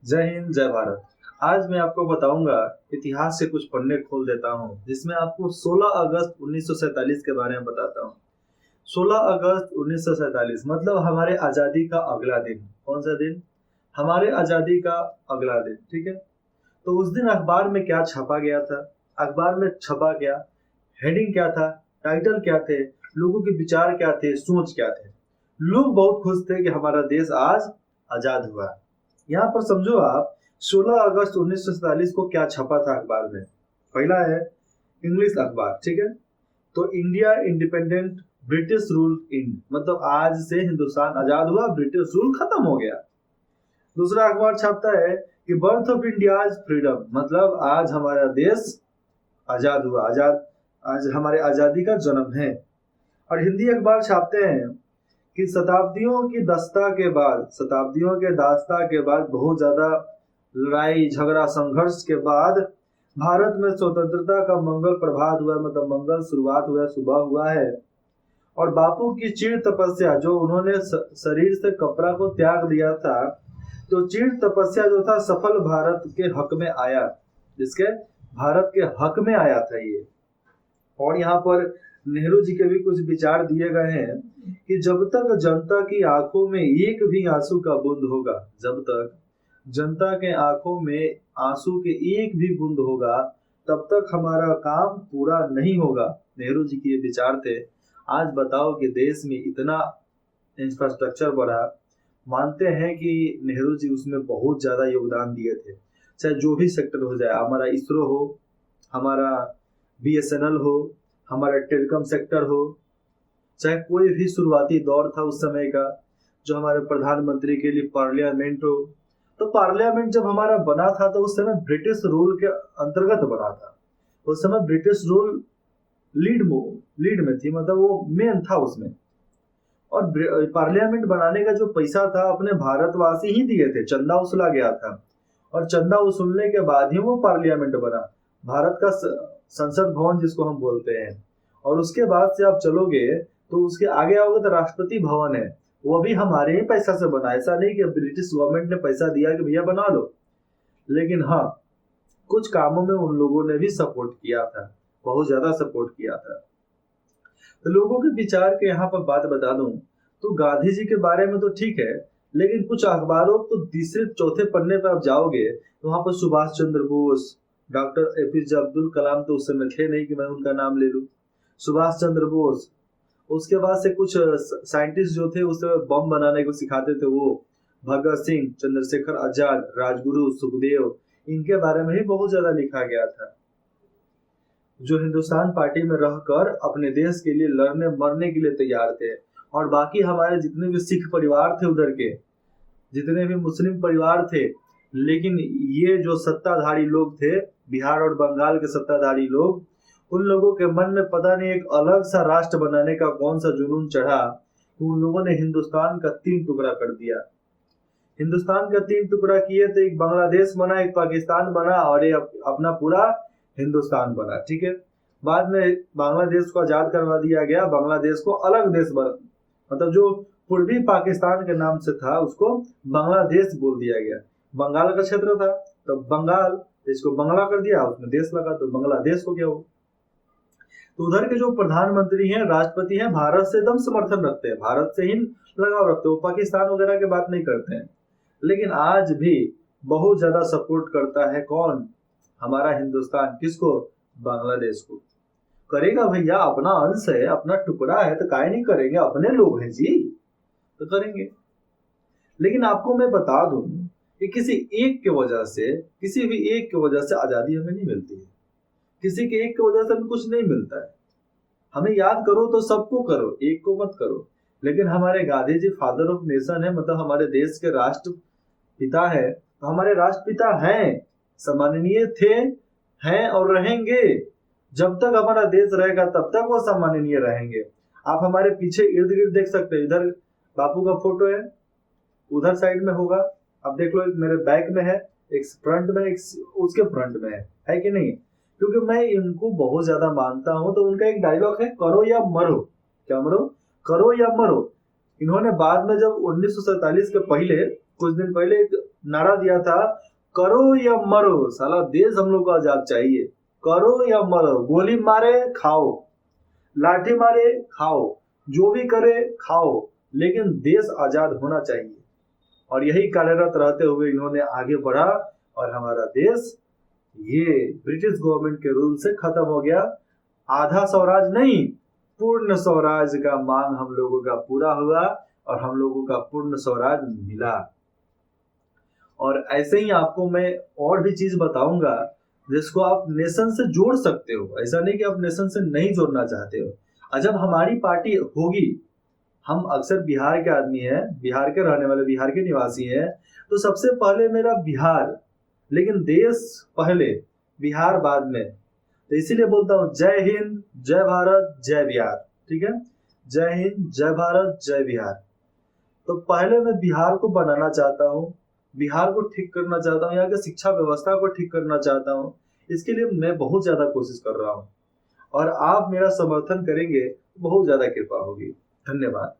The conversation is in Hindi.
जय हिंद जय भारत। आज मैं आपको बताऊंगा, इतिहास से कुछ पन्ने खोल देता हूं जिसमें आपको 16 अगस्त 1947 के बारे में बताता हूं। 16 अगस्त 1947 मतलब हमारे आजादी का अगला दिन। कौन सा दिन? हमारे आजादी का अगला दिन। ठीक है। तो उस दिन अखबार में क्या छपा गया था? अखबार में छपा क्या, हेडिंग क्या था, टाइटल क्या थे, लोगों के विचार क्या थे, सोच क्या थे? लोग बहुत खुश थे कि हमारा देश आज आजाद हुआ। यहाँ पर समझो आप, 16 अगस्त 1947 को क्या छपा था अखबार में। पहला है इंग्लिश अखबार। ठीक है। तो India independent, British rule in, मतलब आज से हिंदुस्तान आजाद हुआ, ब्रिटिश रूल खत्म हो गया। दूसरा अखबार छापता है कि बर्थ ऑफ इंडियाज फ्रीडम, मतलब आज हमारा देश आजाद हुआ, आजाद, आज हमारे आजादी का जन्म है। और हिंदी अखबार छापते हैं कि शताब्दियों की दस्ता के बाद, शताब्दियों के दास्ता के बाद, बहुत ज्यादा लड़ाई झगड़ा संघर्ष के बाद भारत में स्वतंत्रता का मंगल प्रभात हुआ, मतलब मंगल शुरुआत हुआ, सुबह हुआ है। और बापू की चिर तपस्या, जो उन्होंने शरीर से कपड़ा को त्याग दिया था, तो चिर तपस्या जो था सफल भारत के हक में आया। जिसके भारत के हक में आया था ये। और यहाँ पर नेहरू जी के भी कुछ विचार दिए गए हैं कि जब तक जनता की आंखों में एक भी आंसू का बूंद होगा, जब तक जनता के आंखों में आंसू के एक भी बूंद होगा, तब तक हमारा काम पूरा नहीं होगा। नेहरू जी के ये विचार थे। आज बताओ कि देश में इतना इंफ्रास्ट्रक्चर बढ़ा, मानते हैं कि नेहरू जी उसमें बहुत ज्यादा योगदान दिए थे। चाहे जो भी सेक्टर हो जाए, हमारा इसरो हो, हमारा बीएसएनएल हो, हमारा टेलीकॉम सेक्टर हो, चाहे कोई भी शुरुआती दौर था उस समय का, जो हमारे प्रधानमंत्री के लिए पार्लियामेंट हो। तो पार्लियामेंट जब हमारा बना था तो उस समय ब्रिटिश रूल के अंतर्गत बना था। उस समय ब्रिटिश रूल लीड में थी, मतलब वो मेन था उसमें। और पार्लियामेंट बनाने का जो पैसा था अपने भारतवासी ही दिए थे, चंदा वसूला गया था। और चंदा वसूलने के बाद ही वो पार्लियामेंट बना, भारत का संसद भवन जिसको हम बोलते हैं। और उसके बाद से आप चलोगे तो उसके आगे आओगे तो राष्ट्रपति भवन है, वो भी हमारे ही पैसा से बना। ऐसा नहीं कि ब्रिटिश गवर्नमेंट ने पैसा दिया कि भैया बना लो। लेकिन हाँ, कुछ कामों में उन लोगों ने भी सपोर्ट किया था, बहुत ज्यादा सपोर्ट किया था। तो लोगों के विचार के यहाँ पर बात बता दूं तो गांधी जी के बारे में तो ठीक है, लेकिन कुछ अखबारों तो तीसरे चौथे पन्ने पर आप जाओगे तो वहां पर सुभाष चंद्र बोस, डॉक्टर एपीजे अब्दुल कलाम तो उस समय थे नहीं कि मैं उनका नाम ले लूं। सुभाष चंद्र बोस, उसके बाद से कुछ साइंटिस्ट जो थे उस समय बम बनाने को सिखाते थे, वो भगत सिंह, चंद्रशेखर आजाद, राजगुरु, सुखदेव, इनके बारे में ही बहुत ज्यादा लिखा गया था, जो हिंदुस्तान पार्टी में रहकर अपने देश के लिए लड़ने मरने के लिए तैयार थे। और बाकी हमारे जितने भी सिख परिवार थे उधर के, जितने भी मुस्लिम परिवार थे, लेकिन ये जो सत्ताधारी लोग थे, बिहार और बंगाल के सत्ताधारी लोग, उन लोगों के मन में पता नहीं एक अलग सा राष्ट्र बनाने का कौन सा जुनून चढ़ा, तो उन लोगों ने हिंदुस्तान का 3 टुकड़ा कर दिया। हिंदुस्तान का 3 टुकड़ा किए तो एक बांग्लादेश बना, एक पाकिस्तान बना, और ये अपना पूरा हिंदुस्तान बना। ठीक है। बाद में बांग्लादेश को आजाद करवा दिया गया, बांग्लादेश को अलग देश बना, मतलब जो पूर्वी पाकिस्तान के नाम से था उसको बांग्लादेश बोल दिया गया। बंगाल का क्षेत्र था तो बंगाल, इसको बंगला कर दिया, उसमें देश लगा तो बांग्लादेश हो गया वो। तो उधर के जो प्रधानमंत्री हैं, राष्ट्रपति हैं, भारत से एकदम समर्थन रखते हैं, भारत से ही लगाव रखते हैं, वो पाकिस्तान वगैरह की बात नहीं करते हैं। लेकिन आज भी बहुत ज्यादा सपोर्ट करता है कौन? हमारा हिंदुस्तान। किसको? बांग्लादेश को। करेगा भैया, अपना अंश है, अपना टुकड़ा है, तो काहे नहीं करेंगे, अपने लोग हैं जी, तो करेंगे। लेकिन आपको मैं बता दूं कि किसी एक की वजह से, किसी भी एक की वजह से आजादी हमें नहीं मिलती है, किसी के एक की वजह से हमें कुछ नहीं मिलता है। हमें याद करो तो सबको करो, एक को मत करो। लेकिन हमारे Gandhi ji father of nation है, मतलब हमारे देश के राष्ट्र पिता है, तो हमारे राष्ट्रपिता हैं, सम्माननीय थे, हैं और रहेंगे। जब तक हमारा देश रहेगा तब तक वो सम्माननीय रहेंगे। आप हमारे पीछे इर्द गिर्द देख सकते हैं, इधर बापू का फोटो है, उधर साइड में होगा, अब देख लो, एक मेरे बैक में है, एक फ्रंट में, एक उसके फ्रंट में है कि नहीं? क्योंकि मैं इनको बहुत ज्यादा मानता हूं। तो उनका एक डायलॉग है, करो या मरो। क्या मरो? करो या मरो। इन्होंने बाद में जब 1947 के पहले, कुछ दिन पहले, एक नारा दिया था, करो या मरो, साला देश हम लोग को आजाद चाहिए, करो या मरो, गोली मारे खाओ, लाठी मारे खाओ, जो भी करे खाओ, लेकिन देश आजाद होना चाहिए। और यही कार्यरत रहते हुए इन्होंने आगे बढ़ा और हमारा देश ये ब्रिटिश गवर्नमेंट के रूल से खत्म हो गया। आधा स्वराज नहीं, पूर्ण स्वराज का मांग हम लोगों का पूरा हुआ और हम लोगों का पूर्ण स्वराज मिला। और ऐसे ही आपको मैं और भी चीज बताऊंगा जिसको आप नेशन से जोड़ सकते हो। ऐसा नहीं कि आप नेशन से नहीं जोड़ना चाहते हो। और जब हमारी पार्टी होगी, हम अक्सर बिहार के आदमी हैं, बिहार के रहने वाले, बिहार के निवासी हैं, तो सबसे पहले मेरा बिहार, लेकिन देश पहले, बिहार बाद में। तो इसीलिए बोलता हूँ जय हिंद, जय भारत, जय बिहार। ठीक है, जय हिंद, जय भारत, जय बिहार। तो पहले मैं बिहार को बनाना चाहता हूँ, बिहार को ठीक करना चाहता हूँ, यहाँ की शिक्षा व्यवस्था को ठीक करना चाहता हूँ। इसके लिए मैं बहुत ज्यादा कोशिश कर रहा हूँ और आप मेरा समर्थन करेंगे, बहुत ज्यादा कृपा होगी। धन्यवाद।